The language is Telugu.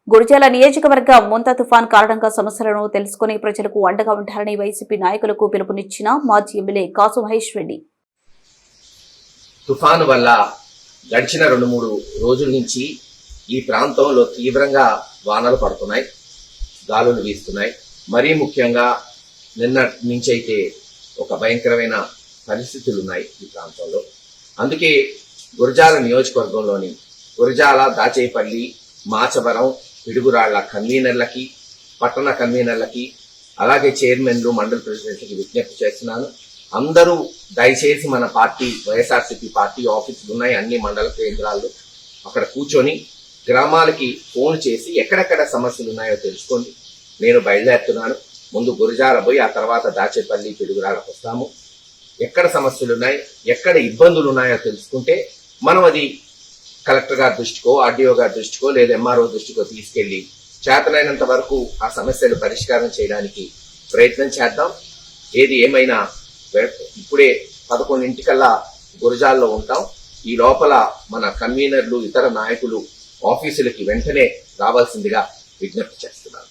గురిజాల నియోజకవర్గ ముంతా తుఫాన్ కారణంగా సమస్యలను తెలుసుకుని ప్రజలకు అండగా ఉంటారని వైసీపీ నాయకులకు పిలుపునిచ్చిన మాజీ ఎమ్మెల్యే కాసు మహేష్ రెడ్డి. తుఫాను వల్ల గడిచిన 2-3 రోజుల నుంచి ఈ ప్రాంతంలో తీవ్రంగా వానలు పడుతున్నాయి, గాలులు వీస్తున్నాయి. మరీ ముఖ్యంగా నిన్న నుంచి అయితే ఒక భయంకరమైన పరిస్థితులు ఉన్నాయి ఈ ప్రాంతంలో. అందుకే గురజాల నియోజకవర్గంలోని గురజాల, దాచేపల్లి, మాచవరం, పిడుగురాళ్ల కన్వీనర్లకి, పట్టణ కన్వీనర్లకి, అలాగే చైర్మన్లు, మండల ప్రెసిడెంట్లకి విజ్ఞప్తి చేస్తున్నాను. అందరూ దయచేసి మన పార్టీ వైఎస్ఆర్సీపీ పార్టీ ఆఫీసులు ఉన్నాయి అన్ని మండల కేంద్రాల్లో, అక్కడ కూర్చొని గ్రామాలకి ఫోన్ చేసి ఎక్కడెక్కడ సమస్యలు ఉన్నాయో తెలుసుకోండి. నేను బయలుదేరుతున్నాను. ముందు గురజాల పోయి ఆ తర్వాత దాచేపల్లి, పిడుగురాళ్ళకు వస్తాము. ఎక్కడ సమస్యలు ఉన్నాయి, ఎక్కడ ఇబ్బందులు ఉన్నాయో తెలుసుకుంటే మనం అది కలెక్టర్ గారి దృష్టికో, ఆర్డీఓ గారి దృష్టికో లేదా ఎంఆర్ఓ దృష్టికో తీసుకెళ్లి చేతనైనంత వరకు ఆ సమస్యలు పరిష్కారం చేయడానికి ప్రయత్నం చేద్దాం. ఏది ఏమైనా ఇప్పుడే 11 గురజాల్లో ఉంటాం. ఈ లోపల మన కన్వీనర్లు, ఇతర నాయకులు ఆఫీసులకి వెంటనే రావాల్సిందిగా విజ్ఞప్తి చేస్తున్నాను.